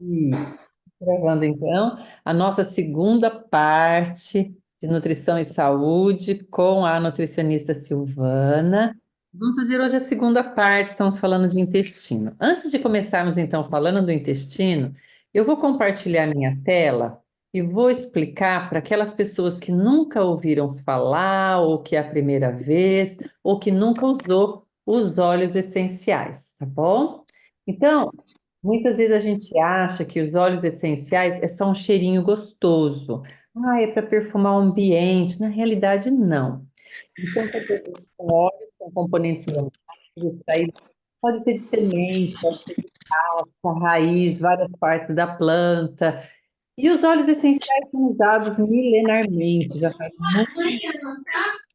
Isso. Gravando então a nossa segunda parte de nutrição e saúde com a nutricionista Silvana. Vamos fazer hoje a segunda parte, estamos falando de intestino. Antes de começarmos então falando do intestino, eu vou compartilhar minha tela e vou explicar para aquelas pessoas que nunca ouviram falar, ou que é a primeira vez, ou que nunca usou os óleos essenciais, tá bom? Então, muitas vezes a gente acha que os óleos essenciais é só um cheirinho gostoso. Ah, é para perfumar o ambiente. Na realidade, não. Eles são componentes com óleos, são componentes minerais extraídos. Pode ser de semente, pode ser de casca, raiz, várias partes da planta. E os óleos essenciais são usados milenarmente, já faz muito,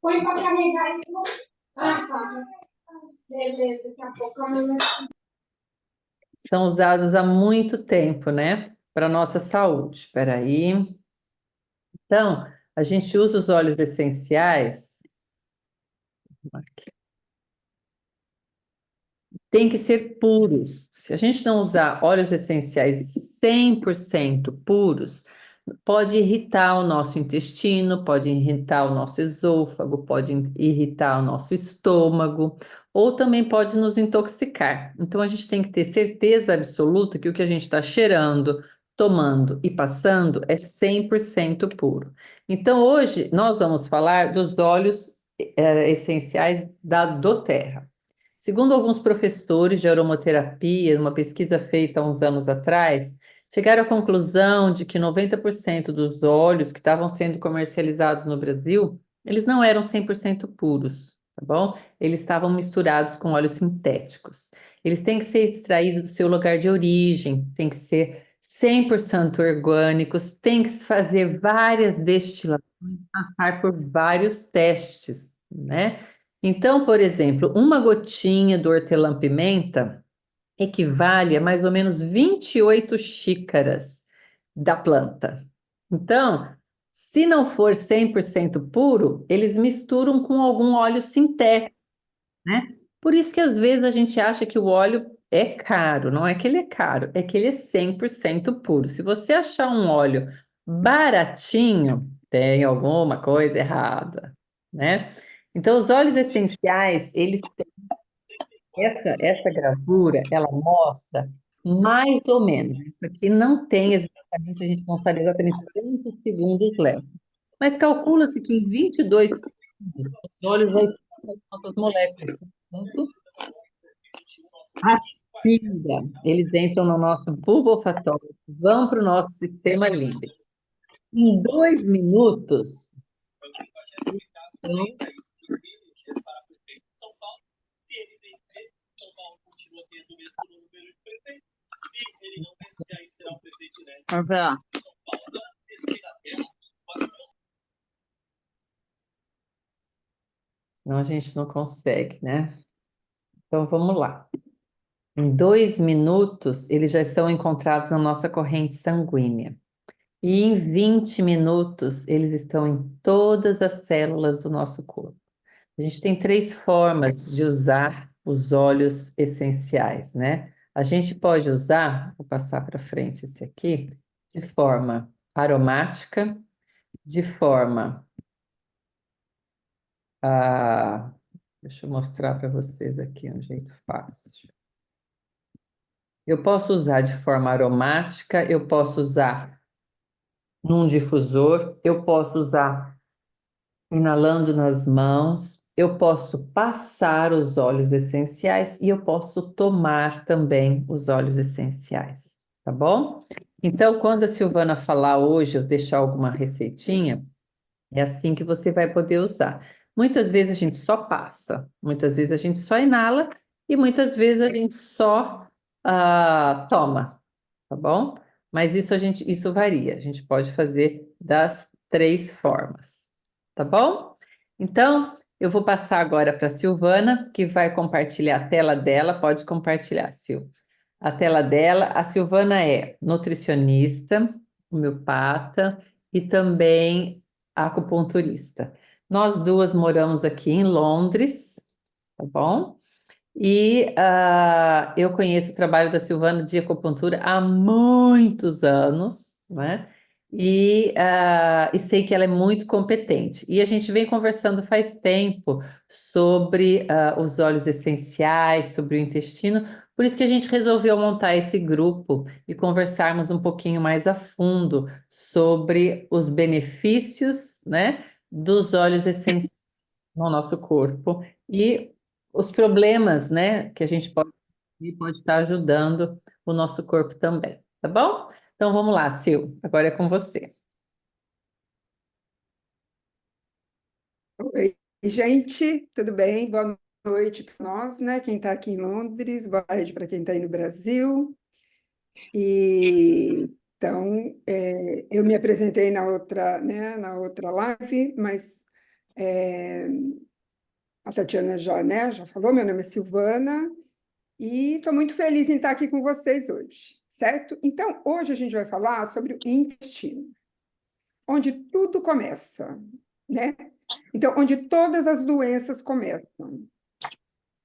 Põe para carregar isso. Ah, tá. Beleza, daqui a pouco a mamãe. são usados há muito tempo, né? Para a nossa saúde. Espera aí. Então, a gente usa os óleos essenciais. Aqui. Tem que ser puros. Se a gente não usar óleos essenciais 100% puros, pode irritar o nosso intestino, pode irritar o nosso esôfago, pode irritar o nosso estômago, ou também pode nos intoxicar. Então a gente tem que ter certeza absoluta que o que a gente está cheirando, tomando e passando é 100% puro. Então hoje nós vamos falar dos óleos essenciais da doTERRA. Segundo alguns professores de aromaterapia, numa pesquisa feita há uns anos atrás, chegaram à conclusão de que 90% dos óleos que estavam sendo comercializados no Brasil, eles não eram 100% puros, tá bom? Eles estavam misturados com óleos sintéticos. Eles têm que ser extraídos do seu lugar de origem, têm que ser 100% orgânicos, tem que se fazer várias destilações, passar por vários testes, né? Então, por exemplo, uma gotinha do hortelã-pimenta equivale a mais ou menos 28 xícaras da planta. Então, se não for 100% puro, eles misturam com algum óleo sintético, né? Por isso que às vezes a gente acha que o óleo é caro, não é que ele é caro, é que ele é 100% puro. Se você achar um óleo baratinho, tem alguma coisa errada, né? Então, os óleos essenciais, eles essa gravura, ela mostra mais ou menos. Isso aqui não tem exatamente, a gente não sabe exatamente quantos segundos leva. Mas calcula-se que em 22 segundos, os óleos já estão nas nossas moléculas. Portanto, ainda, eles entram no nosso bulbo olfatório, vão para o nosso sistema límbico. Em 2 minutos, então, Vamos lá. senão a gente não consegue, né? Então vamos lá. Em 2 minutos, eles já são encontrados na nossa corrente sanguínea. E em 20 minutos, eles estão em todas as células do nosso corpo. A gente tem três formas de usar os óleos essenciais, né? A gente pode usar, vou passar para frente esse aqui, de forma aromática, de forma. Ah, deixa eu mostrar para vocês aqui um jeito fácil. Eu posso usar de forma aromática, eu posso usar num difusor, eu posso usar inalando nas mãos, eu posso passar os óleos essenciais e eu posso tomar também os óleos essenciais, tá bom? Então, quando a Silvana falar hoje, eu deixar alguma receitinha, é assim que você vai poder usar. Muitas vezes a gente só passa, muitas vezes a gente só inala e muitas vezes a gente só toma, tá bom? Mas isso varia. A gente pode fazer das três formas, tá bom? Então, eu vou passar agora para a Silvana, que vai compartilhar a tela dela. Pode compartilhar, Sil. A tela dela. A Silvana é nutricionista, homeopata e também acupunturista. Nós duas moramos aqui em Londres, tá bom? E eu conheço o trabalho da Silvana de acupuntura há muitos anos, né? E sei que ela é muito competente. E a gente vem conversando faz tempo sobre os óleos essenciais, sobre o intestino. Por isso que a gente resolveu montar esse grupo e conversarmos um pouquinho mais a fundo sobre os benefícios, né, dos óleos essenciais no nosso corpo e os problemas, né, que a gente pode estar ajudando o nosso corpo também, tá bom? Então vamos lá, Sil, agora é com você. Oi, gente, tudo bem? Boa noite para nós, né? Quem está aqui em Londres, boa tarde para quem está aí no Brasil. E então, eu me apresentei na outra, né, na outra live, mas é, a Tatiana já, né, já falou, meu nome é Silvana e estou muito feliz em estar aqui com vocês hoje, certo? Então, hoje a gente vai falar sobre o intestino, onde tudo começa, né? Então, onde todas as doenças começam.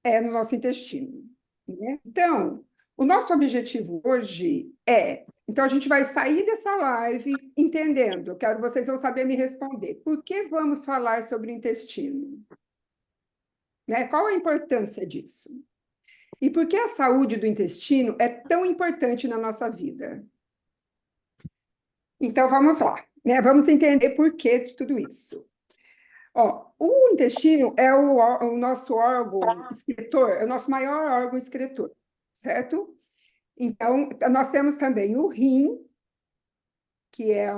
É no nosso intestino, né? Então, o nosso objetivo hoje é... Então, a gente vai sair dessa live entendendo, eu quero vocês vão saber me responder, por que vamos falar sobre o intestino? Né? Qual a importância disso? E por que a saúde do intestino é tão importante na nossa vida? Então, vamos lá, né? Vamos entender por que de tudo isso. Ó, o intestino é o nosso órgão excretor, é o nosso maior órgão excretor, certo? Então, nós temos também o rim, que é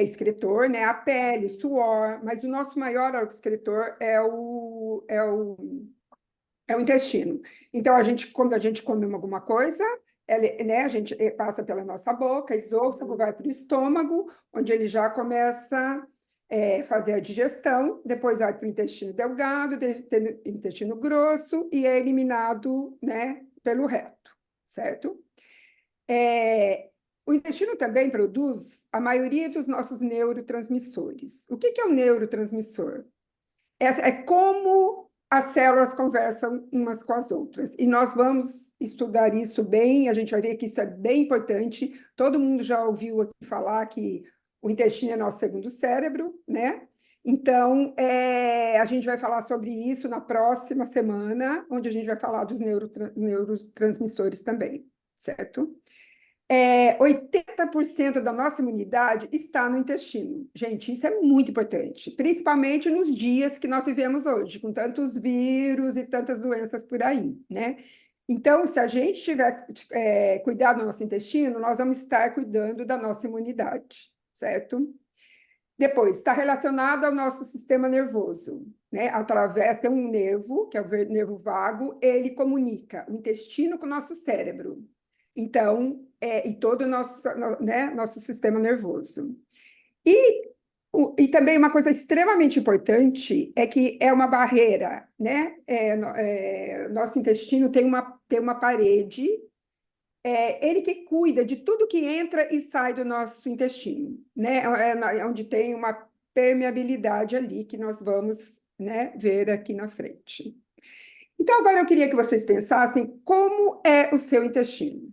excretor, né? A pele, o suor, mas o nosso maior órgão excretor é o intestino. Então, quando a gente come alguma coisa, né, a gente passa pela nossa boca, esôfago, vai para o estômago, onde ele já começa fazer a digestão, depois vai para o intestino delgado, intestino grosso, e é eliminado, né, pelo reto, certo? O intestino também produz a maioria dos nossos neurotransmissores. O que é um neurotransmissor? É como as células conversam umas com as outras. E nós vamos estudar isso bem, a gente vai ver que isso é bem importante. Todo mundo já ouviu aqui falar que o intestino é nosso segundo cérebro, né? Então, a gente vai falar sobre isso na próxima semana, onde a gente vai falar dos neurotransmissores também, certo? 80% da nossa imunidade está no intestino. Gente, isso é muito importante, principalmente nos dias que nós vivemos hoje, com tantos vírus e tantas doenças por aí, né? Então, se a gente tiver cuidado do nosso intestino, nós vamos estar cuidando da nossa imunidade, certo? Depois, está relacionado ao nosso sistema nervoso, né? Através, tem um nervo, que é o nervo vago, ele comunica o intestino com o nosso cérebro. Então, e todo o nosso, né, nosso sistema nervoso. E também uma coisa extremamente importante é que é uma barreira, né? Nosso intestino tem uma parede, ele que cuida de tudo que entra e sai do nosso intestino, né? É onde tem uma permeabilidade ali que nós vamos, né, ver aqui na frente. Então, agora eu queria que vocês pensassem como é o seu intestino.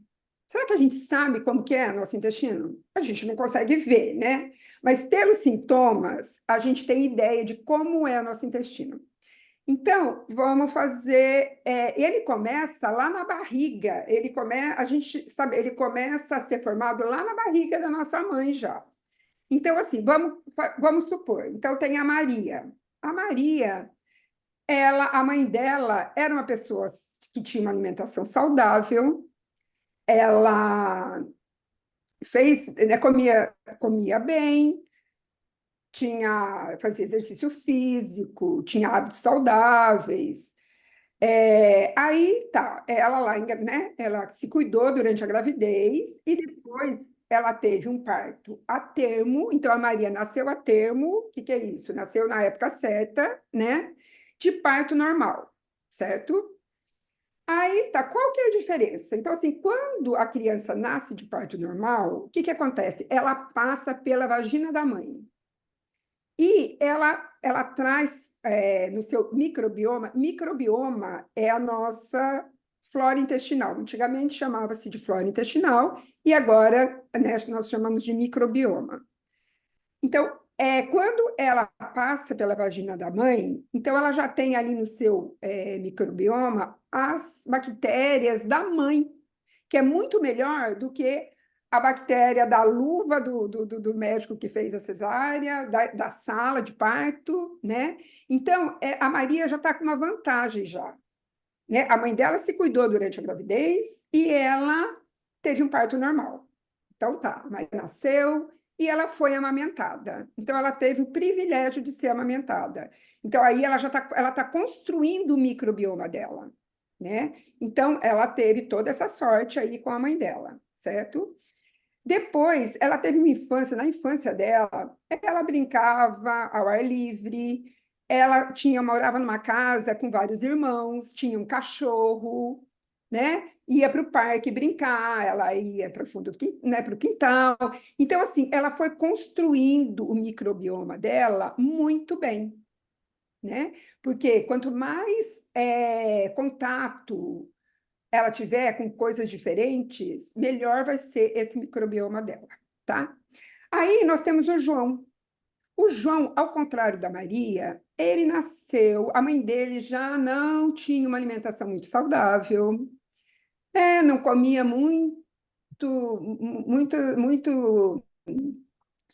Será que a gente sabe como que é nosso intestino? A gente não consegue ver, né? Mas pelos sintomas, a gente tem ideia de como é o nosso intestino. Então, vamos fazer. Ele começa lá na barriga. A gente sabe, ele começa a ser formado lá na barriga da nossa mãe já. Então, assim, vamos supor. Então, tem a Maria. A Maria, a mãe dela era uma pessoa que tinha uma alimentação saudável. Ela né, comia bem, fazia exercício físico, tinha hábitos saudáveis. Aí tá, ela lá, né? Ela se cuidou durante a gravidez e depois ela teve um parto a termo. Então a Maria nasceu a termo. O que é isso? Nasceu na época certa, né? De parto normal, certo? Aí tá, qual que é a diferença? Então, assim, quando a criança nasce de parto normal, o que acontece? Ela passa pela vagina da mãe. E ela traz no seu microbioma, microbioma é a nossa flora intestinal. Antigamente chamava-se de flora intestinal e agora, né, nós chamamos de microbioma. Então, quando ela passa pela vagina da mãe, então ela já tem ali no seu microbioma as bactérias da mãe, que é muito melhor do que a bactéria da luva do médico que fez a cesárea, da sala de parto, né? Então, a Maria já está com uma vantagem já, né? A mãe dela se cuidou durante a gravidez e ela teve um parto normal. Então tá, a Maria nasceu e ela foi amamentada. Então ela teve o privilégio de ser amamentada. Então aí ela tá construindo o microbioma dela, né? Então ela teve toda essa sorte aí com a mãe dela, certo? Depois, ela teve uma infância, na infância dela, ela brincava ao ar livre, ela morava numa casa com vários irmãos, tinha um cachorro, né? Ia para o parque brincar, ela ia para o fundo né, para o quintal. Então, assim, ela foi construindo o microbioma dela muito bem, né? Porque quanto mais contato ela tiver com coisas diferentes, melhor vai ser esse microbioma dela, tá? Aí nós temos o João. O João, ao contrário da Maria, ele nasceu, a mãe dele já não tinha uma alimentação muito saudável, não comia muito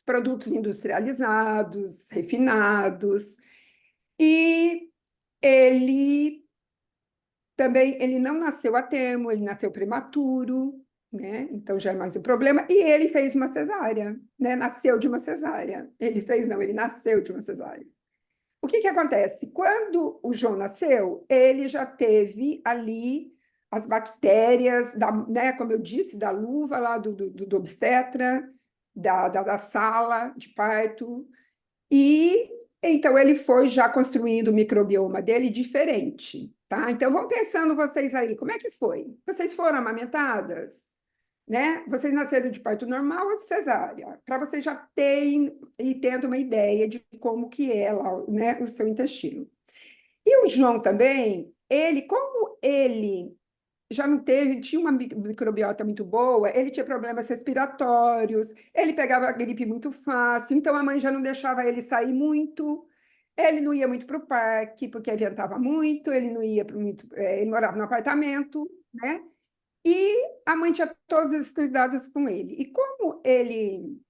produtos industrializados, refinados, e ele também ele não nasceu a termo, ele nasceu prematuro, né? Então já é mais um problema. E ele fez uma cesárea, né? Nasceu de uma cesárea. Ele fez, não, ele nasceu de uma cesárea. O que que acontece? Quando o João nasceu, ele já teve ali as bactérias, né, como eu disse, da luva lá do obstetra, da sala de parto, e então ele foi já construindo o microbioma dele diferente, tá? Então vão pensando vocês aí, como é que foi? Vocês foram amamentadas, né? Vocês nasceram de parto normal ou de cesárea? Para vocês já terem e tendo uma ideia de como que é lá, né, o seu intestino. E o João também, como ele já não tinha uma microbiota muito boa, ele tinha problemas respiratórios, ele pegava gripe muito fácil, então a mãe já não deixava ele sair muito, ele não ia muito para o parque, porque ventava muito, ele não ia para muito, ele morava no apartamento, né? E a mãe tinha todos esses cuidados com ele. E como ele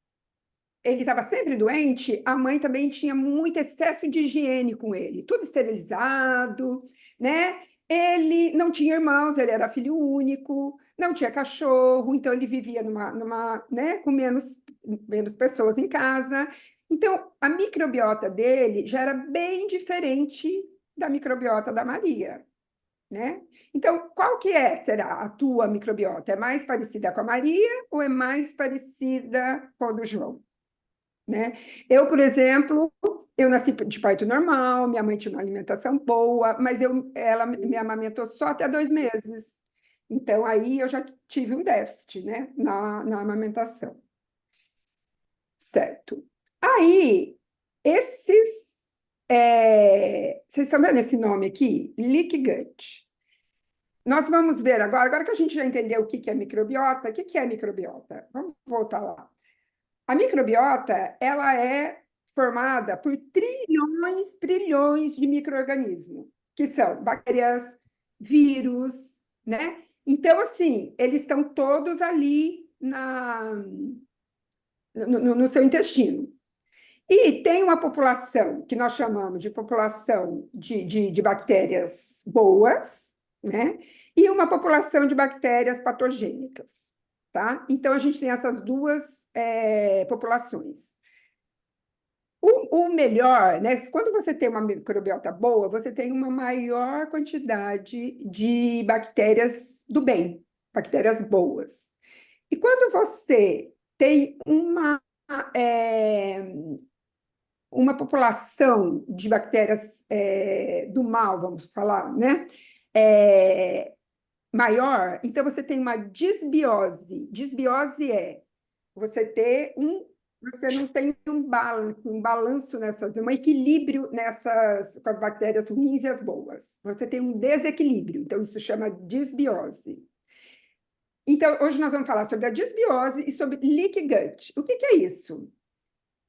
estava sempre doente, a mãe também tinha muito excesso de higiene com ele, tudo esterilizado, né? Ele não tinha irmãos, ele era filho único, não tinha cachorro, então ele vivia né, com menos pessoas em casa. Então, a microbiota dele já era bem diferente da microbiota da Maria, né? Então, qual que será a tua microbiota? É mais parecida com a Maria ou é mais parecida com a do João? Né? Eu, por exemplo, eu nasci de parto normal, minha mãe tinha uma alimentação boa, mas ela me amamentou só até 2 meses. Então, aí eu já tive um déficit, né, na amamentação. Certo. Aí, vocês estão vendo esse nome aqui? Leaky gut. Nós vamos ver agora que a gente já entendeu o que é microbiota, o que é microbiota? Vamos voltar lá. A microbiota, ela é formada por trilhões de micro-organismos, que são bactérias, vírus, né? Então, assim, eles estão todos ali no seu intestino. E tem uma população que nós chamamos de população de bactérias boas, né? E uma população de bactérias patogênicas, tá? Então, a gente tem essas duas populações. O melhor, né? Quando você tem uma microbiota boa, você tem uma maior quantidade de bactérias do bem, bactérias boas. E quando você tem uma população de bactérias do mal, vamos falar, né? Maior, então você tem uma disbiose. Disbiose é você ter você não tem um balanço nessas, um equilíbrio nessas, com as bactérias ruins e as boas. Você tem um desequilíbrio, então isso chama disbiose. Então, hoje nós vamos falar sobre a disbiose e sobre leaky gut. O que é isso?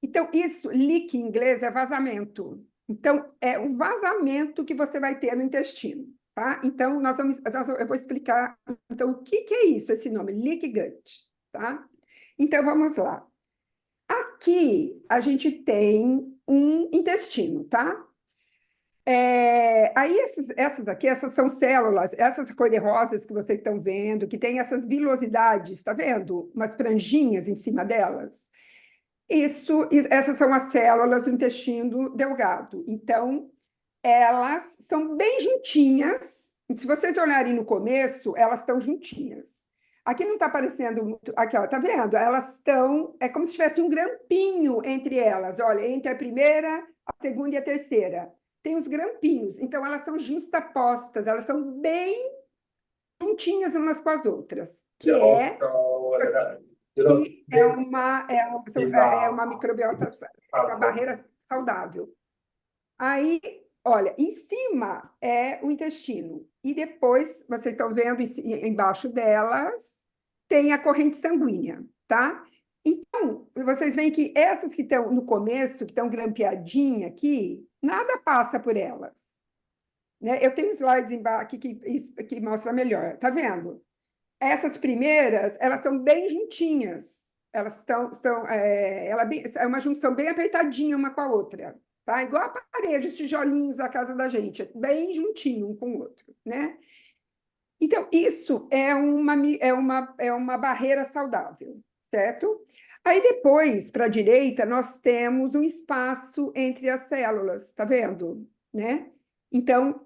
Então, isso, leak em inglês é vazamento. Então, é o vazamento que você vai ter no intestino, tá? Então, eu vou explicar, então, o que é isso, esse nome, leaky gut, tá? Então, vamos lá. Aqui, a gente tem um intestino, tá? Aí, essas aqui, essas são células, essas cor-de-rosas que vocês estão vendo, que tem essas vilosidades, tá vendo? Umas franjinhas em cima delas. Essas são as células do intestino delgado. Então, elas são bem juntinhas. Se vocês olharem no começo, elas estão juntinhas. Aqui não está aparecendo muito. Aqui, ó, tá vendo? Elas estão. É como se tivesse um grampinho entre elas. Olha, entre a primeira, a segunda e a terceira. Tem os grampinhos. Então, elas são justapostas, elas são bem juntinhas umas com as outras. Que é uma microbiota, uma barreira saudável. Aí, olha, em cima é o intestino. E depois, vocês estão vendo embaixo delas, tem a corrente sanguínea, tá? Então, vocês veem que essas que estão no começo, que estão grampeadinhas aqui, nada passa por elas. Né? Eu tenho slides embaixo aqui que mostra melhor. Tá vendo? Essas primeiras, elas são bem juntinhas. Elas é uma junção bem apertadinha uma com a outra, tá? Igual a parede, os tijolinhos da casa da gente, bem juntinho um com o outro, né? Então, isso é uma barreira saudável, certo? Aí depois, para a direita, nós temos um espaço entre as células, tá vendo? Né? Então,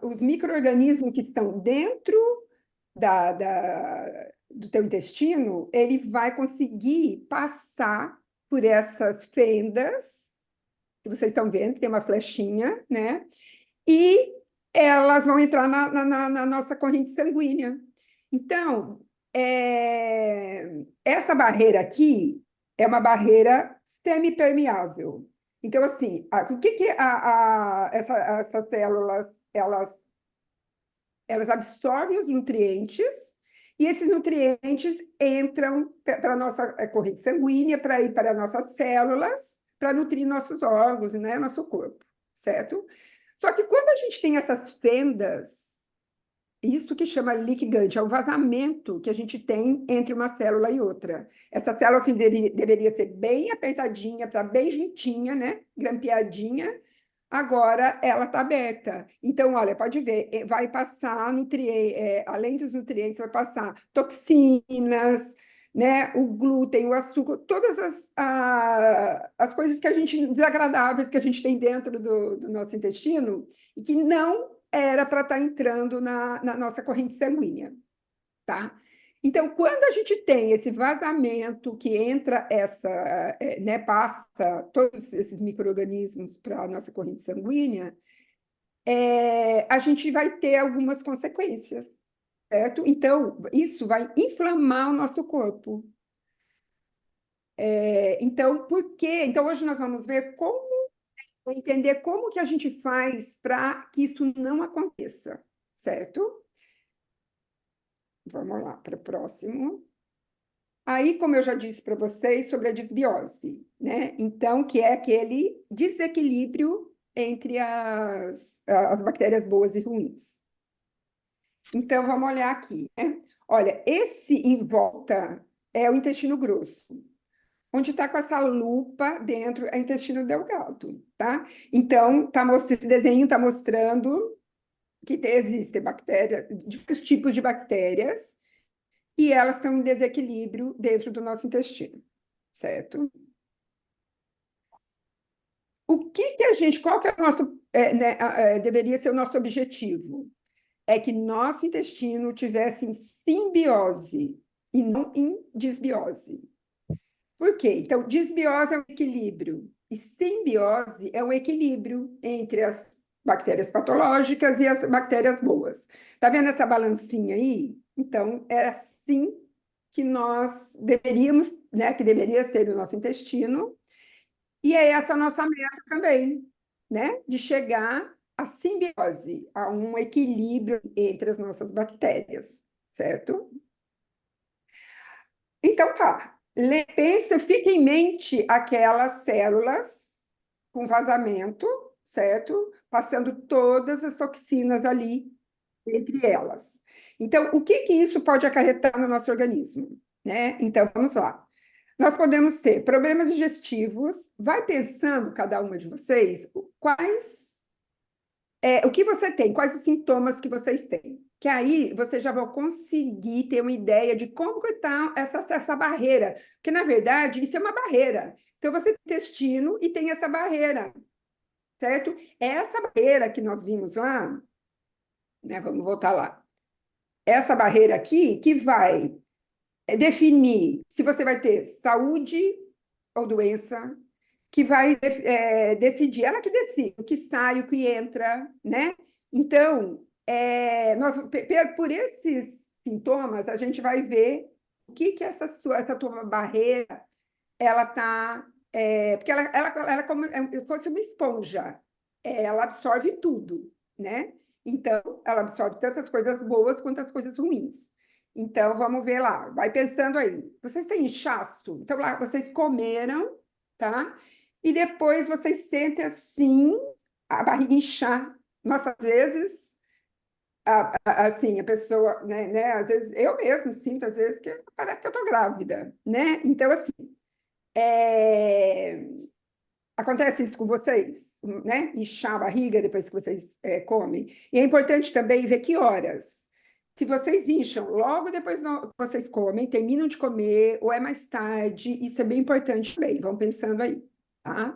os micro-organismos que estão dentro do teu intestino, ele vai conseguir passar por essas fendas, que vocês estão vendo, que tem uma flechinha, né? E elas vão entrar na nossa corrente sanguínea. Então, essa barreira aqui é uma barreira semipermeável. Então, assim, o que essas células, elas absorvem os nutrientes e esses nutrientes entram para a nossa corrente sanguínea, para ir para as nossas células, para nutrir nossos órgãos, né, nosso corpo, certo? Só que quando a gente tem essas fendas, isso que chama leak gut, é o vazamento que a gente tem entre uma célula e outra. Essa célula que deveria ser bem apertadinha, para bem juntinha, né, grampeadinha, agora ela está aberta. Então, olha, pode ver, vai passar além dos nutrientes, vai passar toxinas, né, o glúten, o açúcar, todas as coisas que a gente desagradáveis que a gente tem dentro do nosso intestino e que não era para estar entrando na nossa corrente sanguínea, tá? Então, quando a gente tem esse vazamento que entra né, passa todos esses micro-organismos para a nossa corrente sanguínea, a gente vai ter algumas consequências, certo? Então, isso vai inflamar o nosso corpo. Então, por quê? Então, hoje nós vamos ver entender como que a gente faz para que isso não aconteça, certo? Vamos lá para o próximo. Aí, como eu já disse para vocês, sobre a disbiose, né? Então, que é aquele desequilíbrio entre as bactérias boas e ruins. Então, vamos olhar aqui, né? Olha, esse em volta é o intestino grosso. Onde está com essa lupa dentro é o intestino delgado, tá? Então, esse desenho está mostrando que existem bactérias, diversos tipos de bactérias, e elas estão em desequilíbrio dentro do nosso intestino, certo? Qual que é o nosso, deveria ser o nosso objetivo? É que nosso intestino tivesse em simbiose e não em disbiose. Por quê? Então, disbiose é um equilíbrio e simbiose é um equilíbrio entre as bactérias patológicas e as bactérias boas. Tá vendo essa balancinha aí? Então, é assim que nós deveríamos, né, que deveria ser o nosso intestino, e é essa a nossa meta também, né, de chegar à simbiose, a um equilíbrio entre as nossas bactérias, certo? Então tá, pensa, fica em mente aquelas células com vazamento, certo? Passando todas as toxinas ali entre elas. Então, o que que isso pode acarretar no nosso organismo, né? Então, vamos lá. Nós podemos ter problemas digestivos. Vai pensando, cada uma de vocês, o que você tem, quais os sintomas que vocês têm. Que aí você já vai conseguir ter uma ideia de como que está essa barreira. Porque, na verdade, isso é uma barreira. Então, você tem intestino e tem essa barreira, certo? É essa barreira que nós vimos lá, né? Vamos voltar lá. Essa barreira aqui que vai definir se você vai ter saúde ou doença, que vai decidir, ela que decide o que sai, o que entra, né? Então, por esses sintomas, a gente vai ver o que que essa tua barreira, ela está... porque ela é como se fosse uma esponja, ela absorve tudo, né? Então, ela absorve tanto as coisas boas quanto as coisas ruins. Então, vamos ver lá, vai pensando aí. Vocês têm inchaço? Então, lá, vocês comeram, tá? E depois vocês sentem assim, a barriga inchar. Nossa, às vezes, assim, a pessoa, né, às vezes, eu mesmo sinto, às vezes, que parece que eu tô grávida, né? Então, assim, é, acontece isso com vocês, né? Inchar a barriga depois que vocês comem. E é importante também ver que horas. Se vocês incham logo depois que vocês comem, terminam de comer, ou é mais tarde, isso é bem importante também. Vão pensando aí, tá?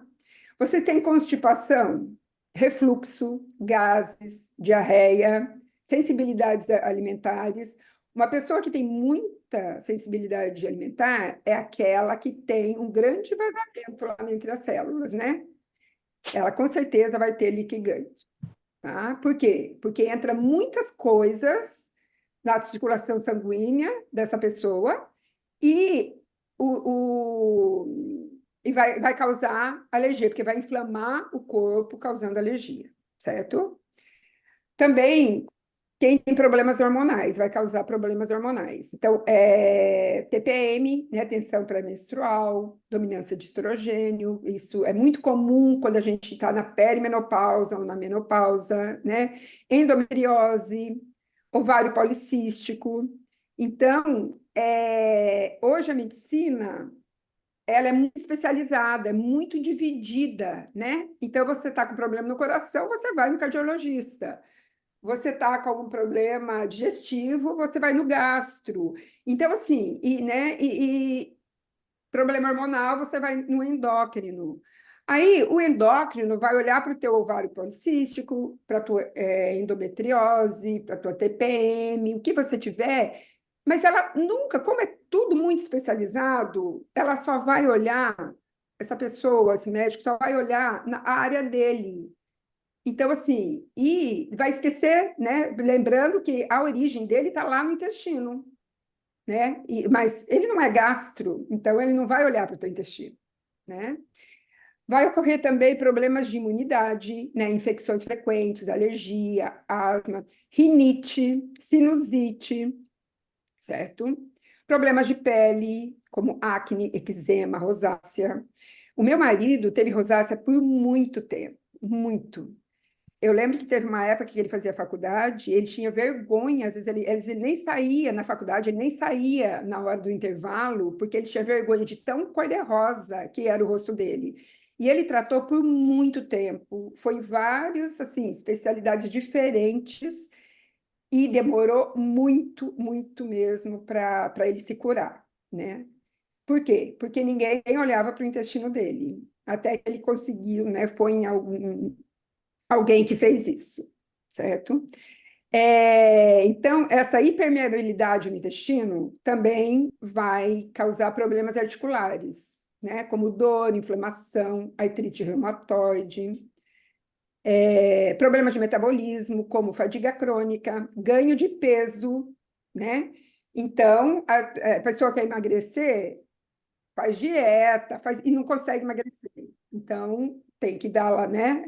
Você tem constipação, refluxo, gases, diarreia, sensibilidades alimentares. Uma pessoa que tem muita sensibilidade alimentar é aquela que tem um grande vazamento lá entre as células, né? Ela com certeza vai ter liquigante, tá? Por quê? Porque entra muitas coisas na circulação sanguínea dessa pessoa e, vai causar alergia, porque vai inflamar o corpo, causando alergia, certo? Também quem tem problemas hormonais, vai causar problemas hormonais. Então, TPM, né, tensão pré-menstrual, dominância de estrogênio, isso é muito comum quando a gente está na perimenopausa ou na menopausa, né? Endometriose, ovário policístico. Então, hoje a medicina, ela é muito especializada, é muito dividida, né? Então, você está com problema no coração, você vai no cardiologista. Você está com algum problema digestivo, você vai no gastro. Então, assim, e problema hormonal, você vai no endócrino. Aí, o endócrino vai olhar para o teu ovário policístico, para a tua endometriose, para a tua TPM, o que você tiver, mas ela nunca, como é tudo muito especializado, ela só vai olhar, essa pessoa, esse médico, só vai olhar na área dele. Então, assim, e vai esquecer, né? Lembrando que a origem dele está lá no intestino, né? Mas ele não é gastro, então ele não vai olhar para o teu intestino, né? Vai ocorrer também problemas de imunidade, né? Infecções frequentes, alergia, asma, rinite, sinusite, certo? Problemas de pele, como acne, eczema, rosácea. O meu marido teve rosácea por muito tempo, muito. Eu lembro que teve uma época que ele fazia faculdade, ele tinha vergonha, às vezes ele nem saía na faculdade, ele nem saía na hora do intervalo, porque ele tinha vergonha de tão cor-de-rosa que era o rosto dele. E ele tratou por muito tempo, foi vários, assim, especialidades diferentes, e demorou muito, muito mesmo para ele se curar, né? Por quê? Porque ninguém olhava para o intestino dele, até que ele conseguiu, né? Foi em alguém que fez isso, certo? Então, essa hipermeabilidade no intestino também vai causar problemas articulares, né? Como dor, inflamação, artrite reumatoide, problemas de metabolismo, como fadiga crônica, ganho de peso, né? Então, a pessoa quer emagrecer, faz dieta, e não consegue emagrecer. Então, tem que dar lá, né?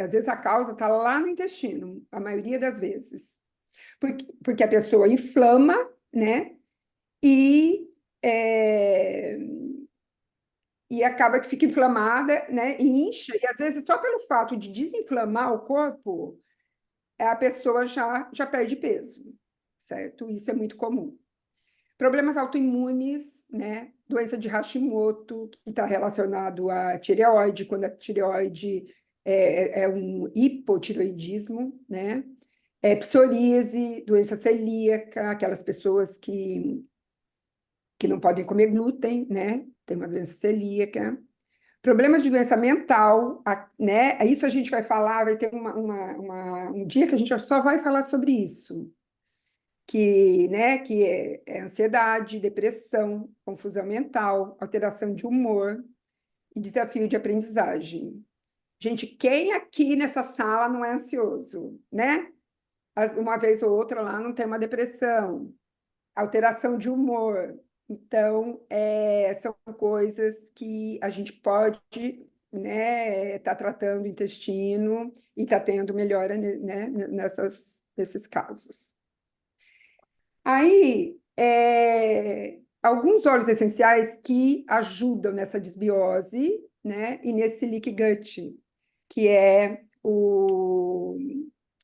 Às vezes a causa está lá no intestino, a maioria das vezes. Porque a pessoa inflama, né? E, é, e acaba que fica inflamada, né? E incha, e às vezes só pelo fato de desinflamar o corpo, a pessoa já perde peso, certo? Isso é muito comum. Problemas autoimunes, né? Doença de Hashimoto, que está relacionado à tireoide, quando a tireoide é um hipotireoidismo, né? Psoríase, doença celíaca, aquelas pessoas que não podem comer glúten, né? Tem uma doença celíaca. Problemas de doença mental, né? Isso a gente vai falar, vai ter um dia que a gente só vai falar sobre isso, né, que é ansiedade, depressão, confusão mental, alteração de humor e desafio de aprendizagem. Gente, quem aqui nessa sala não é ansioso, né? Uma vez ou outra lá não tem uma depressão, alteração de humor. Então, são coisas que a gente pode, né, tá tratando o intestino e está tendo melhora, né, nesses casos. Aí, alguns óleos essenciais que ajudam nessa desbiose, né, e nesse leaky gut, que é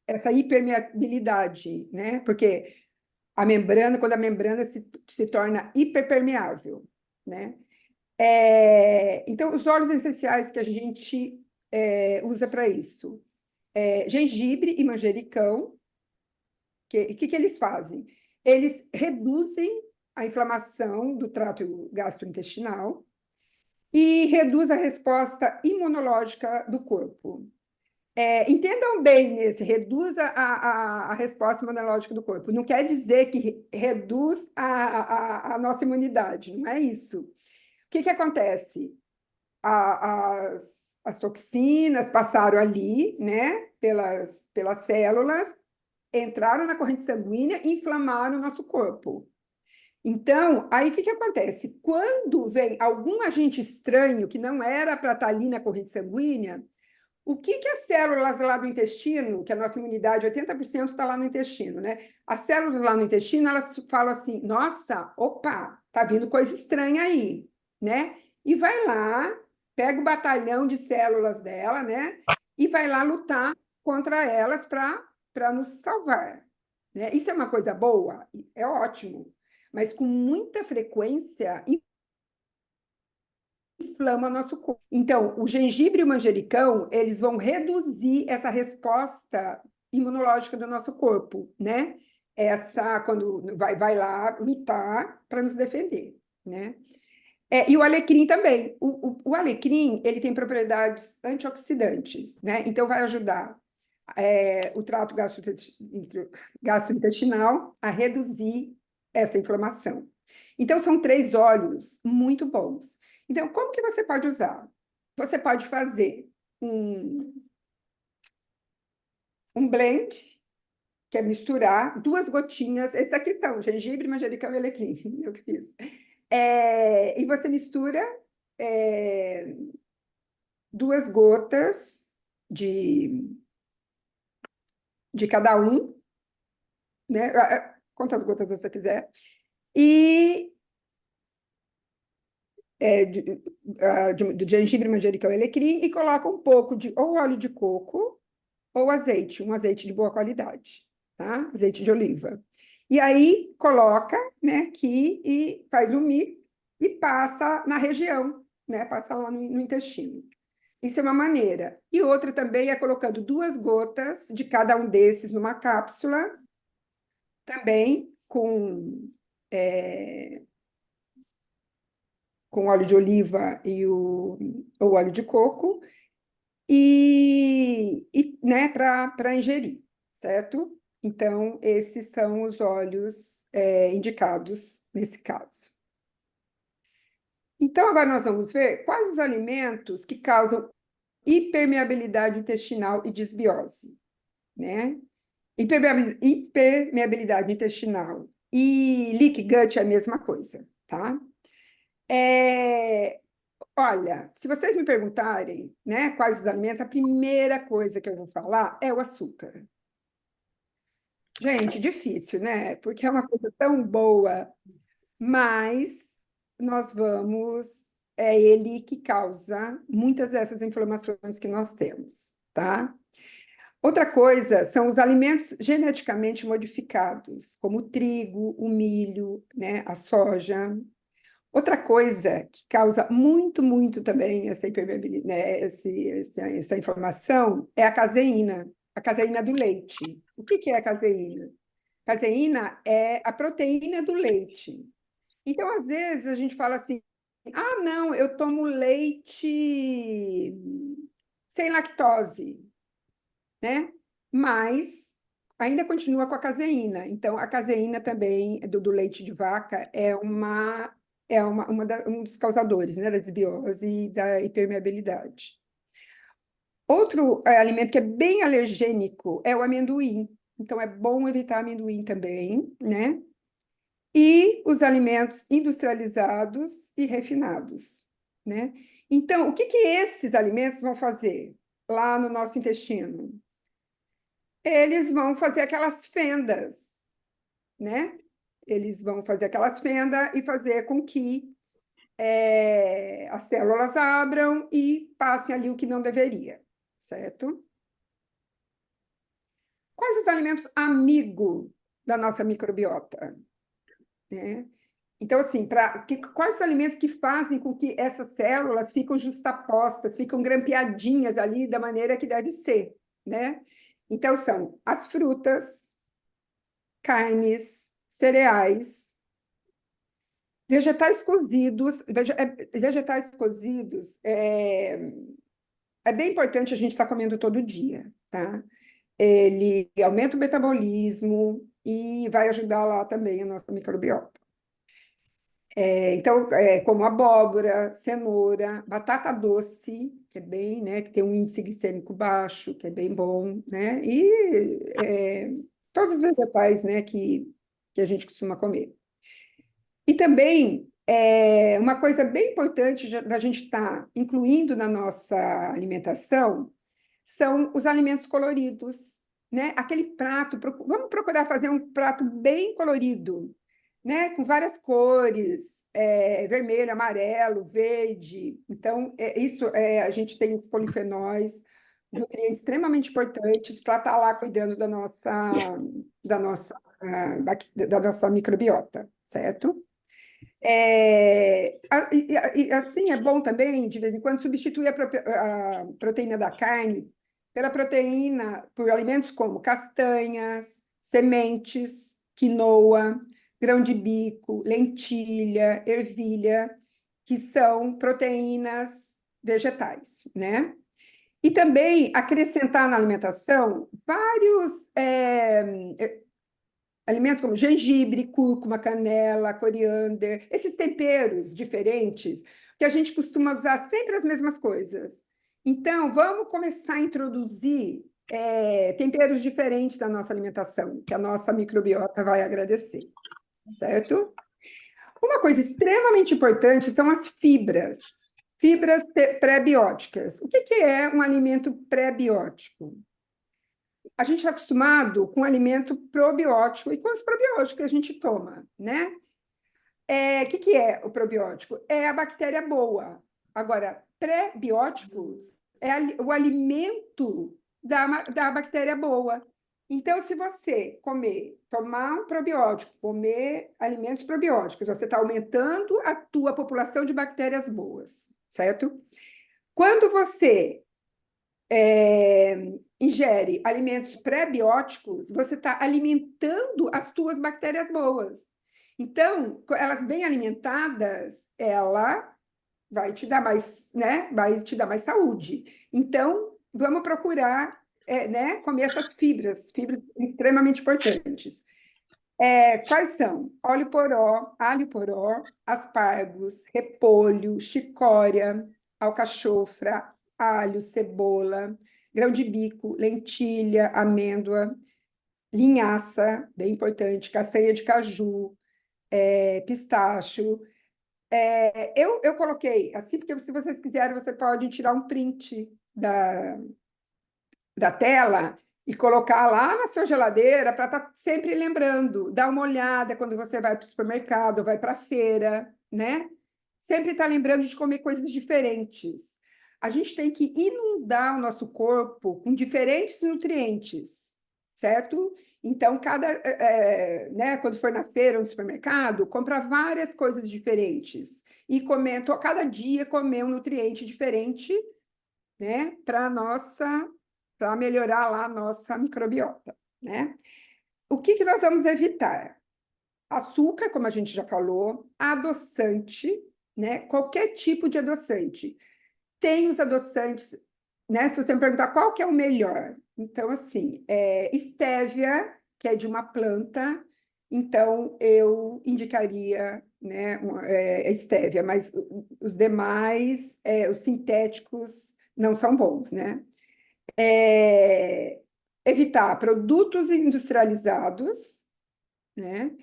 essa hipermeabilidade, né, porque quando a membrana se torna hiperpermeável, né, então, os óleos essenciais que a gente usa para isso, gengibre e manjericão. O que eles fazem? Eles reduzem a inflamação do trato gastrointestinal e reduz a resposta imunológica do corpo. Entendam bem nesse, reduz a resposta imunológica do corpo. Não quer dizer que reduz a nossa imunidade, não é isso. O que acontece? As toxinas passaram ali, né, pelas células, entraram na corrente sanguínea e inflamaram o nosso corpo. Então, aí o que acontece? Quando vem algum agente estranho que não era para estar ali na corrente sanguínea, o que as células lá do intestino, que a nossa imunidade, 80% está lá no intestino, né? As células lá no intestino, elas falam assim, nossa, opa, tá vindo coisa estranha aí, né? E vai lá, pega o batalhão de células dela, né? E vai lá lutar contra elas para nos salvar, né? Isso é uma coisa boa? É ótimo. Mas com muita frequência inflama nosso corpo. Então, o gengibre e o manjericão, eles vão reduzir essa resposta imunológica do nosso corpo, né? Quando vai lá lutar para nos defender, né? E o alecrim também. O alecrim, ele tem propriedades antioxidantes, né? Então, vai ajudar o trato gastrointestinal a reduzir essa inflamação. Então, são 3 óleos muito bons. Então, como que você pode usar? Você pode fazer um blend, que é misturar 2 gotinhas. Esses aqui são gengibre, manjericão e alecrim, eu que fiz. E você mistura 2 gotas de cada um, né? Quantas gotas você quiser. E de gengibre, manjericão e alecrim, e coloca um pouco de ou óleo de coco ou azeite, um azeite de boa qualidade, tá? Azeite de oliva. E aí coloca, né, aqui e faz um mix e passa na região, né? Passa lá no intestino. Isso é uma maneira. E outra também é colocando 2 gotas de cada um desses numa cápsula, também com óleo de oliva ou óleo de coco, né, para ingerir, certo? Então, esses são os óleos indicados nesse caso. Então, agora nós vamos ver quais os alimentos que causam hipermeabilidade intestinal e desbiose, né? Hipermeabilidade intestinal E leaky gut é a mesma coisa, tá? Olha, se vocês me perguntarem, né, quais os alimentos, a primeira coisa que eu vou falar é o açúcar. Gente, difícil, né? Porque é uma coisa tão boa, mas nós vamos, é ele que causa muitas dessas inflamações que nós temos, tá? Outra coisa são os alimentos geneticamente modificados, como o trigo, o milho, né, a soja. Outra coisa que causa muito também essa hipermeabilidade, né, essa inflamação é a caseína do leite. O que é a caseína? Caseína é a proteína do leite. Então, às vezes, a gente fala assim: ah, não, eu tomo leite sem lactose, né? Mas ainda continua com a caseína. Então, a caseína também do leite de vaca um dos causadores, né, da desbiose e da hipermeabilidade. Outro alimento que é bem alergênico é o amendoim. Então, é bom evitar amendoim também, né? E os alimentos industrializados e refinados, né? Então, o que esses alimentos vão fazer lá no nosso intestino? Eles vão fazer aquelas fendas, né? Eles vão fazer aquelas fendas e fazer com que as células abram e passem ali o que não deveria, certo? Quais os alimentos amigo da nossa microbiota, né? Então, assim, quais os alimentos que fazem com que essas células ficam justapostas, ficam grampeadinhas ali da maneira que deve ser, né? Então, são as frutas, carnes, cereais, vegetais cozidos. Vegetais cozidos é bem importante a gente estar comendo todo dia, tá? Ele aumenta o metabolismo e vai ajudar lá também a nossa microbiota. Então, como abóbora, cenoura, batata doce, que é bem, né, que tem um índice glicêmico baixo, que é bem bom, né? E todos os vegetais, né, que a gente costuma comer. E também, uma coisa bem importante da gente estar incluindo na nossa alimentação são os alimentos coloridos, né? Aquele prato, vamos procurar fazer um prato bem colorido, né? Com várias cores, vermelho, amarelo, verde. Então, a gente tem os polifenóis, nutrientes extremamente importantes para estar lá cuidando da nossa, da nossa microbiota, certo? Assim, é bom também, de vez em quando, substituir a proteína da carne por alimentos como castanhas, sementes, quinoa, grão de bico, lentilha, ervilha, que são proteínas vegetais, né? E também acrescentar na alimentação vários alimentos como gengibre, cúrcuma, canela, coriander, esses temperos diferentes que a gente costuma usar sempre as mesmas coisas. Então, vamos começar a introduzir temperos diferentes na nossa alimentação, que a nossa microbiota vai agradecer, certo? Uma coisa extremamente importante são as fibras, fibras pré-bióticas. O que é um alimento pré-biótico? A gente está acostumado com alimento probiótico e com os probióticos que a gente toma, né? O que é o probiótico? É a bactéria boa. Agora, pré-bióticos é o alimento da bactéria boa. Então, se você tomar um probiótico, comer alimentos probióticos, você está aumentando a tua população de bactérias boas, certo? Quando você ingere alimentos pré-bióticos, você está alimentando as tuas bactérias boas. Então, elas bem alimentadas, ela vai te dar mais, né? Vai te dar mais saúde. Então, vamos procurar, né? Comer essas fibras extremamente importantes. Quais são? Óleo poró, alho poró, aspargos, repolho, chicória, alcachofra, alho, cebola, grão de bico, lentilha, amêndoa. linhaça, bem importante, castanha de caju, pistacho. Eu coloquei assim, porque se vocês quiserem, você pode tirar um print da tela e colocar lá na sua geladeira para estar sempre lembrando. Dá uma olhada quando você vai para o supermercado, vai para a feira, né? Sempre está lembrando de comer coisas diferentes. A gente tem que inundar o nosso corpo com diferentes nutrientes, certo? Então, né, quando for na feira ou no supermercado, compra várias coisas diferentes e cada dia comer um nutriente diferente, né, para melhorar lá a nossa microbiota, né? O que que nós vamos evitar? Açúcar, como a gente já falou, adoçante, né? Qualquer tipo de adoçante. Tem os adoçantes, né? Se você me perguntar qual que é o melhor, então, assim, estévia, que é de uma planta, então eu indicaria, né, estévia, mas os demais, os sintéticos, não são bons, né? Evitar produtos industrializados, né?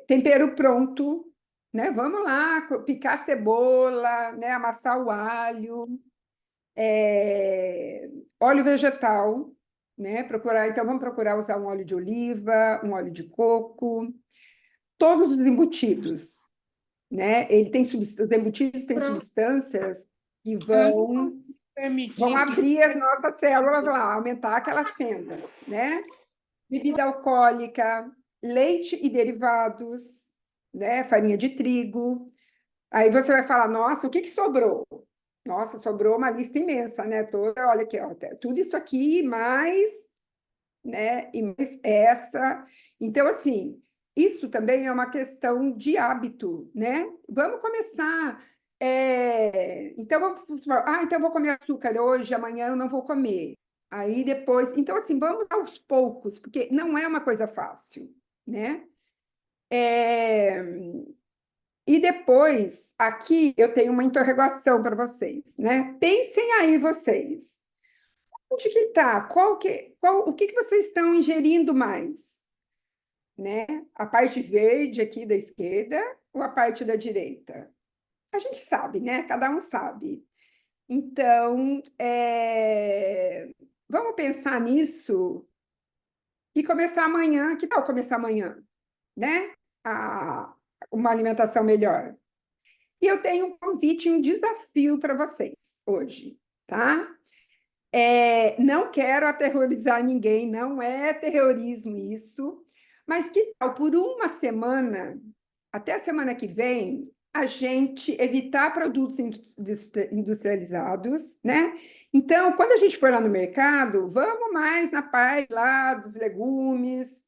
Tempero pronto, né? Vamos lá, picar cebola, né? Amassar o alho, óleo vegetal, né? Então vamos procurar usar um óleo de oliva, um óleo de coco, todos os embutidos, né? Os embutidos têm substâncias que vão abrir as nossas células lá, aumentar aquelas fendas, né? Bebida alcoólica, leite e derivados, né? Farinha de trigo. Aí você vai falar, nossa, o que que sobrou? Nossa, sobrou uma lista imensa, né? Olha aqui, ó, tudo isso aqui, mais, né? E mais essa. Então, assim, isso também é uma questão de hábito, né? Vamos começar. Então, então eu vou comer açúcar hoje, amanhã eu não vou comer. Aí depois. Então, assim, vamos aos poucos, porque não é uma coisa fácil, né? É, E depois, aqui eu tenho uma interrogação para vocês, né? Pensem aí vocês. Onde que está? O que que vocês estão ingerindo mais? Né? A parte verde aqui da esquerda ou a parte da direita? A gente sabe, né? Cada um sabe. Então, vamos pensar nisso e começar amanhã. Que tal começar amanhã? Né? A, uma alimentação melhor. E eu tenho um convite, um desafio para vocês hoje, tá? Não quero aterrorizar ninguém, não é terrorismo isso, mas que tal por uma semana, até a semana que vem, a gente evitar produtos industrializados, né? Então, quando a gente for lá no mercado, vamos mais na parte lá dos legumes,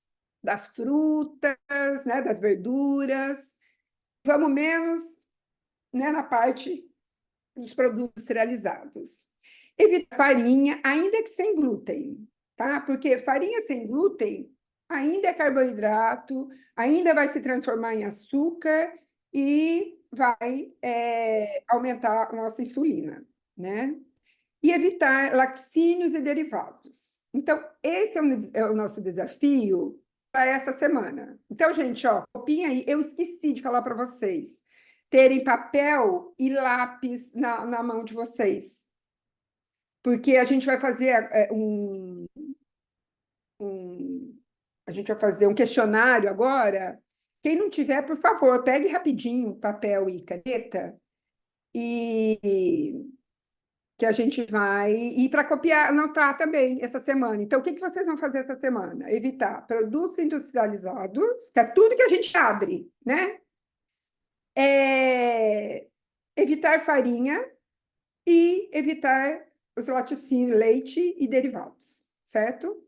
das frutas, né, das verduras, vamos menos, né, na parte dos produtos industrializados. Evitar farinha, ainda que sem glúten, tá? Porque farinha sem glúten ainda é carboidrato, ainda vai se transformar em açúcar e vai aumentar a nossa insulina, né? E evitar laticínios e derivados. Então, esse é o nosso desafio para essa semana. Então, gente, ó, copinha aí. Eu esqueci de falar para vocês terem papel e lápis na mão de vocês. Porque a gente vai fazer a gente vai fazer um questionário agora. Quem não tiver, por favor, pegue rapidinho papel e caneta e que a gente vai ir para copiar, anotar também essa semana. Então, o que que vocês vão fazer essa semana? Evitar produtos industrializados, que é tudo que a gente abre, né? Evitar farinha e evitar os laticínios, leite e derivados, certo?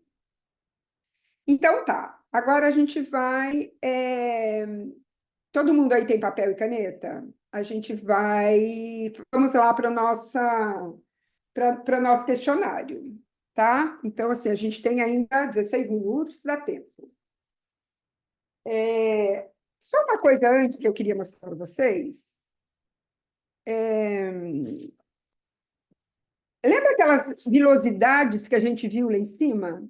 Então tá. Agora a gente vai. Todo mundo aí tem papel e caneta? A gente vai. Vamos lá para o nosso questionário, tá? Então, assim, a gente tem ainda 16 minutos, dá tempo. Só uma coisa antes que eu queria mostrar para vocês. Lembra aquelas vilosidades que a gente viu lá em cima?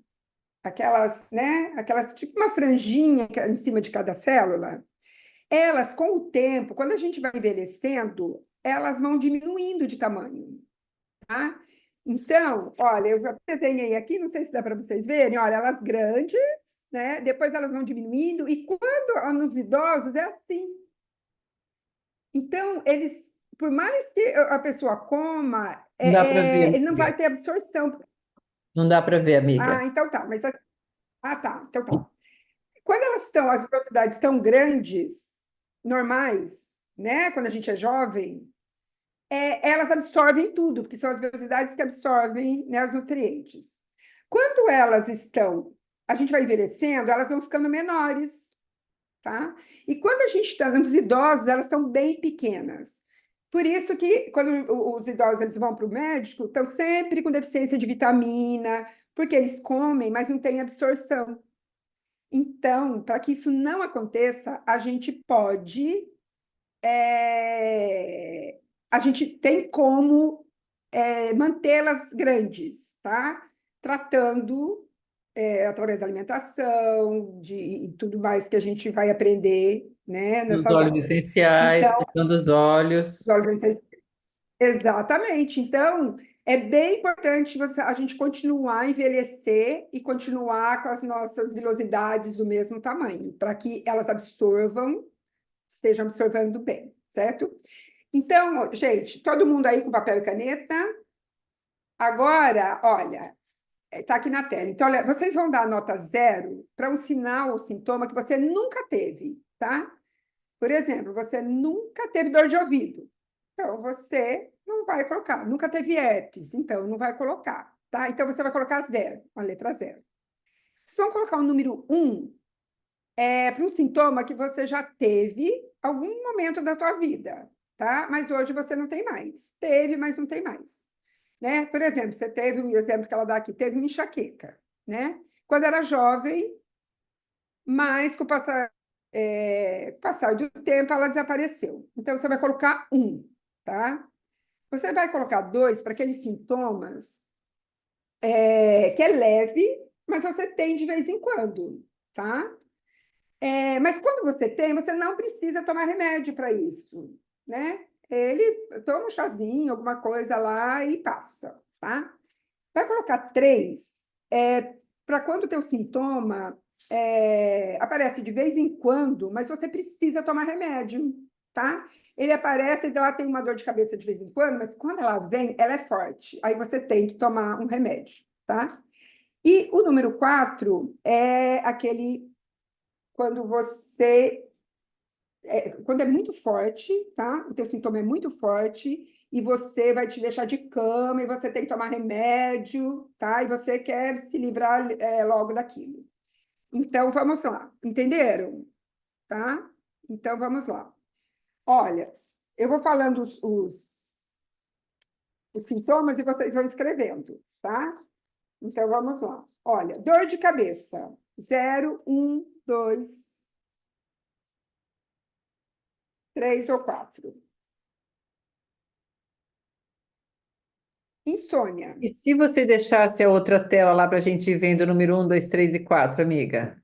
aquelas, né? Aquelas tipo uma franjinha em cima de cada célula, elas, com o tempo, quando a gente vai envelhecendo, elas vão diminuindo de tamanho, tá? Então, olha, eu já desenhei aqui, não sei se dá para vocês verem, olha, elas grandes, né? Depois elas vão diminuindo, e quando nos idosos é assim. Então, eles, por mais que a pessoa coma, Não dá para ver, ele não vai amiga. ter absorção. Não dá para ver, amiga. Ah, então tá, tá, então tá. Quando elas estão, as velocidades estão grandes, normais, né? Quando a gente é jovem, elas absorvem tudo, porque são as velocidades que absorvem, né, os nutrientes. Quando elas estão, a gente vai envelhecendo, elas vão ficando menores, tá? E quando a gente está nos idosos, elas são bem pequenas. Por isso que quando os idosos eles vão para o médico, estão sempre com deficiência de vitamina, porque eles comem, mas não têm absorção. Então, para que isso não aconteça, é, a gente tem como mantê-las grandes, tá? Tratando através da alimentação, e tudo mais que a gente vai aprender, né, Nos nessas óleos aulas. essenciais, Então, cuidando dos olhos. exatamente. Então, é bem importante a gente continuar a envelhecer e continuar com as nossas vilosidades do mesmo tamanho, para que elas estejam absorvendo bem, certo? Então, gente, todo mundo aí com papel e caneta. Agora, olha, está aqui na tela. Então, olha, vocês vão dar nota zero para um sinal ou sintoma que você nunca teve, tá? Por exemplo, você nunca teve dor de ouvido. Então, você não vai colocar. Nunca teve herpes, então não vai colocar, tá? Então, você vai colocar zero, a letra zero. Vocês vão colocar o número um para um sintoma que você já teve algum momento da tua vida, tá? Mas hoje você não tem mais. Teve, mas não tem mais, né? Por exemplo, você teve um exemplo que ela dá aqui, teve uma enxaqueca, né? Quando era jovem, mas com o passar do tempo ela desapareceu. Então você vai colocar um, tá? Você vai colocar dois para aqueles sintomas que é leve, mas você tem de vez em quando, tá? Mas quando você tem, você não precisa tomar remédio para isso, né? Ele toma um chazinho, alguma coisa lá e passa, tá? Vai colocar três para quando o teu sintoma aparece de vez em quando, mas você precisa tomar remédio, tá? Ele aparece e ela tem uma dor de cabeça de vez em quando, mas quando ela vem, ela é forte. Aí você tem que tomar um remédio, tá? E o número 4 é aquele quando quando é muito forte, tá? O teu sintoma é muito forte e você vai te deixar de cama e você tem que tomar remédio, tá? E você quer se livrar logo daquilo. Então, vamos lá. Entenderam? Tá? Então, vamos lá. Olha, eu vou falando os sintomas e vocês vão escrevendo, tá? Então, vamos lá. Olha, dor de cabeça. 0, 1, 2, 3 ou 4. Insônia. E se você deixasse a outra tela lá para a gente ir vendo o número um, 2, 3 e 4, amiga?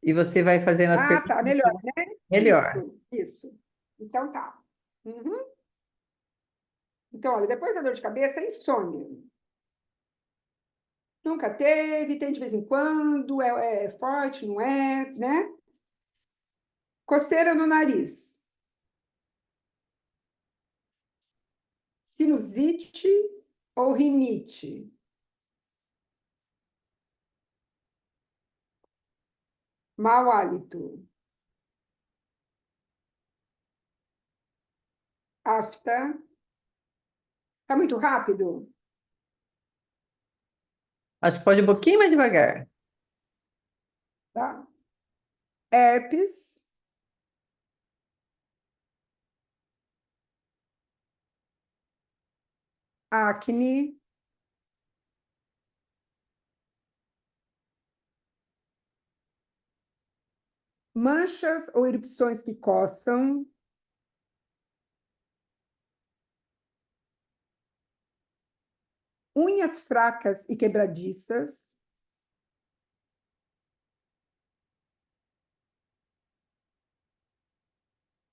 E você vai fazendo as Ah, perguntas tá, melhor, né? melhor. Isso. Então tá. Uhum. Então, olha, depois da dor de cabeça, insônia. Nunca teve, tem de vez em quando, é forte, não é, né? Coceira no nariz. Sinusite ou rinite. Mau hálito. Afta. Tá muito rápido? Acho que pode um pouquinho mais devagar. Tá. Herpes. Acne. Manchas ou erupções que coçam. Unhas fracas e quebradiças.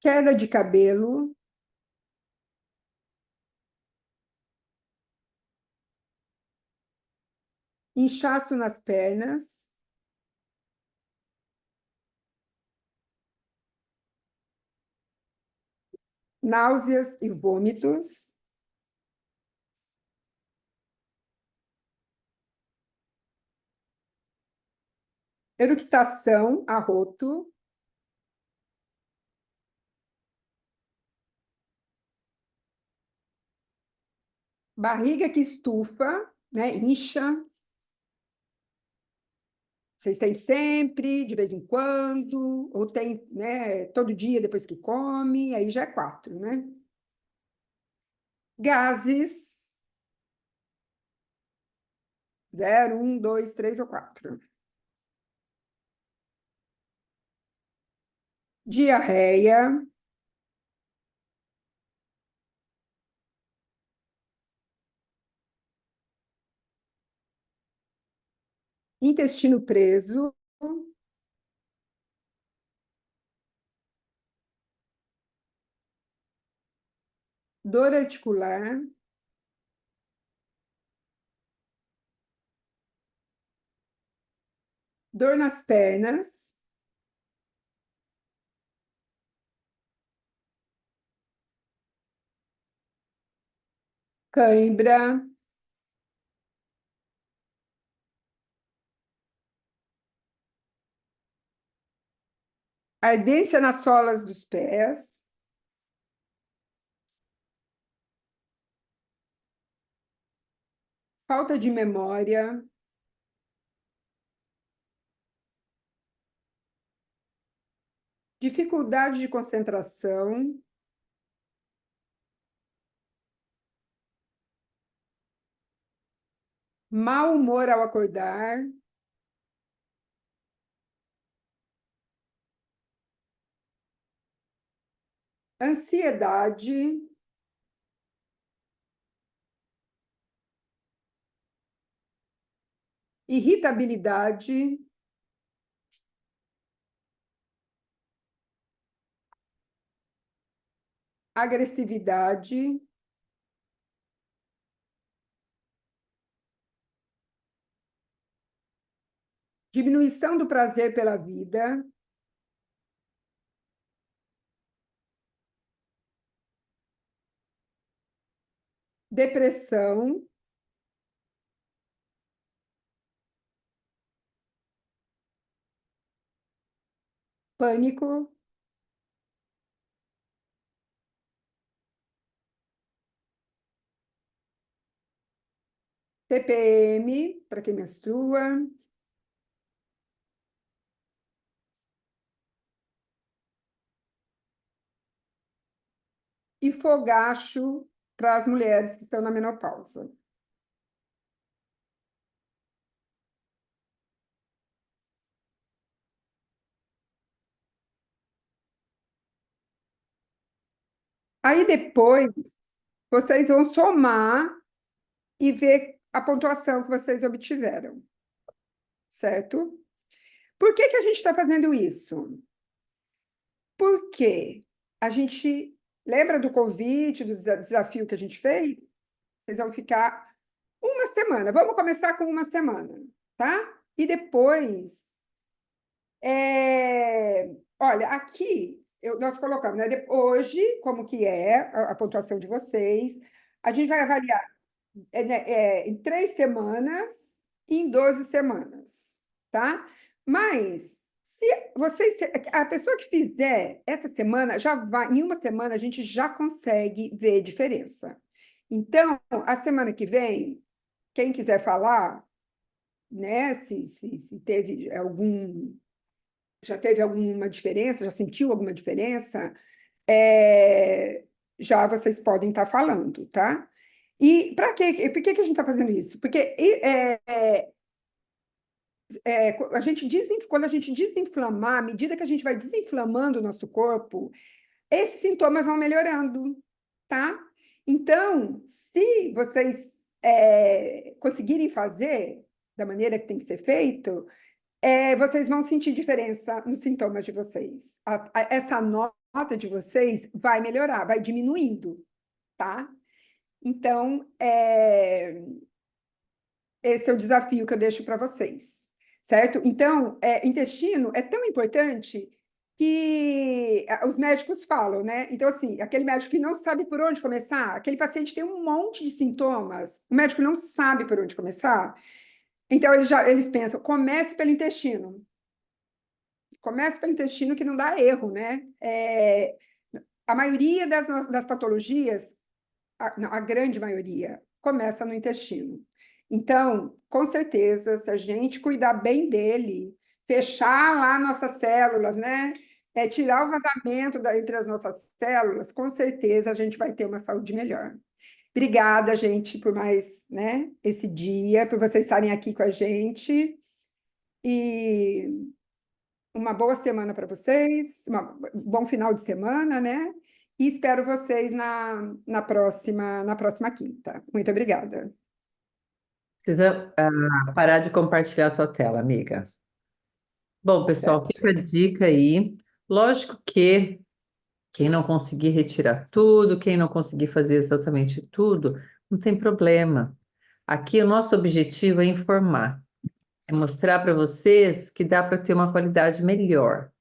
queda de cabelo, inchaço nas pernas, náuseas e vômitos, eructação, arroto, barriga que estufa, né, incha. Vocês têm sempre, de vez em quando, ou tem, né, todo dia depois que come, aí já é 4, né? Gases, 0, 1, 2, 3 ou 4. Diarreia, intestino preso, dor articular, dor nas pernas, cãibra, ardência nas solas dos pés, falta de memória, dificuldade de concentração, mau humor ao acordar, ansiedade, irritabilidade, agressividade, diminuição do prazer pela vida, depressão, pânico, TPM, para quem menstrua, e fogacho para as mulheres que estão na menopausa. Aí depois, vocês vão somar e ver a pontuação que vocês obtiveram, certo? Por que que a gente está fazendo isso? Porque a gente lembra do convite, do desafio que a gente fez? Vocês vão ficar uma semana. Vamos começar com uma semana, tá? E depois, olha, aqui nós colocamos, né? Hoje, como que é a pontuação de vocês? A gente vai avaliar em 3 semanas e em 12 semanas, tá? Mas se vocês, a pessoa que fizer essa semana, já vai, em uma semana a gente já consegue ver diferença. Então, a semana que vem, quem quiser falar, né, se teve já teve alguma diferença, já sentiu alguma diferença, já vocês podem estar falando, tá? E para quê? Por que que a gente está fazendo isso? Porque quando a gente desinflamar, à medida que a gente vai desinflamando o nosso corpo, esses sintomas vão melhorando, tá? Então, se vocês conseguirem fazer da maneira que tem que ser feito, vocês vão sentir diferença nos sintomas de vocês. Essa nota nota de vocês vai melhorar, vai diminuindo, tá? Então, esse é o desafio que eu deixo para vocês, certo? Então, intestino é tão importante que os médicos falam, né? Então, assim, aquele médico que não sabe por onde começar, aquele paciente tem um monte de sintomas, o médico não sabe por onde começar, então eles pensam, comece pelo intestino que não dá erro, né? A maioria das patologias, não, a grande maioria, começa no intestino. Então, com certeza, se a gente cuidar bem dele, fechar lá nossas células, né? Tirar o vazamento entre as nossas células, com certeza a gente vai ter uma saúde melhor. Obrigada, gente, por mais, né, esse dia, por vocês estarem aqui com a gente. E uma boa semana para vocês, um bom final de semana, né? E espero vocês na próxima quinta. Muito obrigada. Precisa parar de compartilhar sua tela, amiga. Bom, pessoal, Certo. fica a dica aí. Lógico que quem não conseguir retirar tudo, quem não conseguir fazer exatamente tudo, não tem problema. Aqui o nosso objetivo é informar, é mostrar para vocês que dá para ter uma qualidade melhor,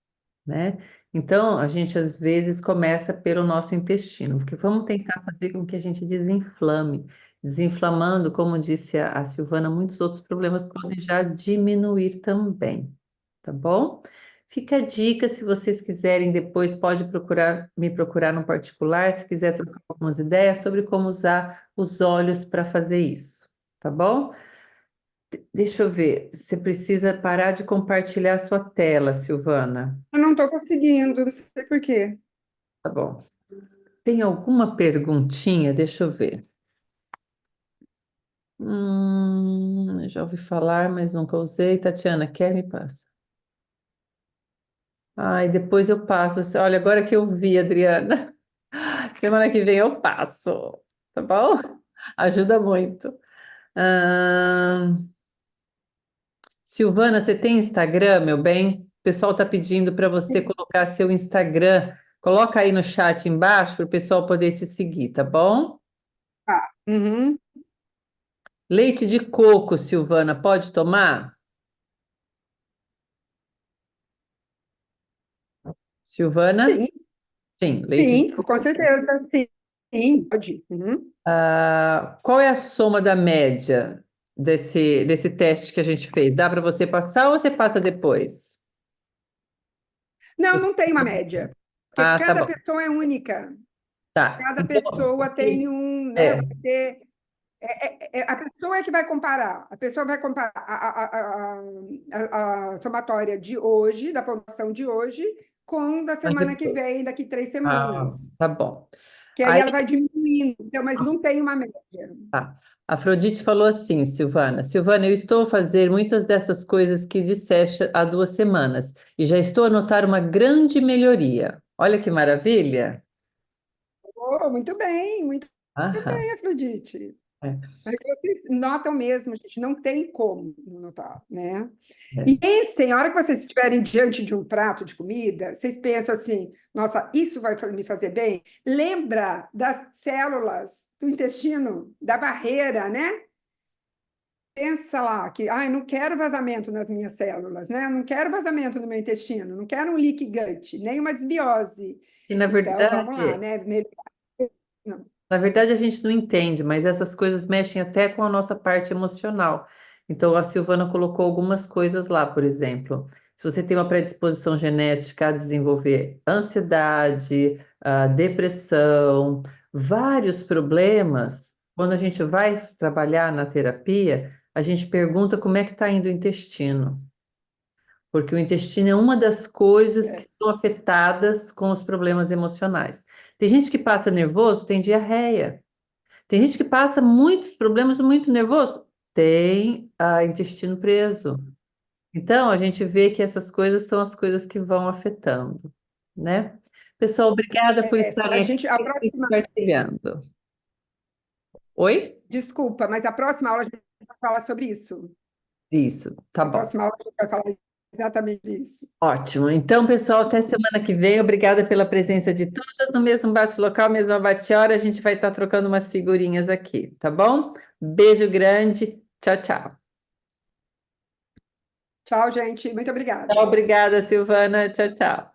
né? Então, a gente às vezes começa pelo nosso intestino, porque vamos tentar fazer com que a gente desinflame. Desinflamando, como disse a Silvana, muitos outros problemas podem já diminuir também, tá bom? Fica a dica, se vocês quiserem, depois pode me procurar no particular, se quiser trocar algumas ideias sobre como usar os olhos para fazer isso, tá bom? Deixa eu ver, você precisa parar de compartilhar sua tela, Silvana. Eu não estou conseguindo, não sei por quê. Tá bom. Tem alguma perguntinha? Deixa eu ver. Já ouvi falar, mas nunca usei. Tatiana, quer me passa? Ai, depois eu passo. Olha, agora que eu vi, Adriana. Semana que vem eu passo. Tá bom? Ajuda muito. Ahn, Silvana, você tem Instagram, meu bem? O pessoal tá pedindo para você colocar seu Instagram. Coloca aí no chat embaixo para o pessoal poder te seguir, tá bom? Ah, uhum. Leite de coco, Silvana, pode tomar? Silvana? Sim, Sim, leite de sim, com coco. certeza. Sim, sim, pode. Uhum. Qual é a soma da média desse teste que a gente fez? Dá para você passar ou você passa depois? Não, não tem uma média, porque Ah, tá cada bom. pessoa é única. Tá. Cada Então, pessoa tem né, é, vai ter. A pessoa é que vai comparar. A pessoa vai comparar a somatória de hoje, da pontuação de hoje, com da mas semana que depois. vem, daqui 3 Ah, semanas. tá bom. Que aí Aí, ela vai diminuindo, então, mas não tem uma média. tá. A Afrodite falou assim, Silvana. Silvana, eu estou a fazer muitas dessas coisas que disseste há 2 semanas e já estou a notar uma grande melhoria. Olha que maravilha. Oh, muito Aham. bem, Afrodite. É, Mas vocês notam mesmo, gente, não tem como não notar, né? E é. pensem, a hora que vocês estiverem diante de um prato de comida, vocês pensam assim, nossa, isso vai me fazer bem? Lembra das células do intestino, da barreira, né? Pensa lá que, ai, não quero vazamento nas minhas células, né? Não quero vazamento no meu intestino, não quero um leaky gut, nem uma desbiose. E na Então, vamos lá, verdade, né? Na verdade, a gente não entende, mas essas coisas mexem até com a nossa parte emocional. Então, a Silvana colocou algumas coisas lá, por exemplo, se você tem uma predisposição genética a desenvolver ansiedade, depressão, vários problemas, quando a gente vai trabalhar na terapia, a gente pergunta como é que está indo o intestino, porque o intestino é uma das coisas que É, são afetadas com os problemas emocionais. Tem gente que passa nervoso, tem diarreia. Tem gente que passa muitos problemas muito nervoso, tem intestino preso. Então, a gente vê que essas coisas são as coisas que vão afetando, né? Pessoal, obrigada por a estarem aqui gente, a próxima, compartilhando. Oi? desculpa, mas a próxima aula a gente vai falar sobre isso. Isso, tá A bom. próxima aula a gente vai falar Exatamente isso. Ótimo. Então, pessoal, até semana que vem. Obrigada pela presença de todas no mesmo bate-local, mesma bate-hora. A gente vai estar trocando umas figurinhas aqui, tá bom? Beijo grande. Tchau, tchau. Tchau, gente. Muito obrigada. Obrigada, Silvana. Tchau, tchau.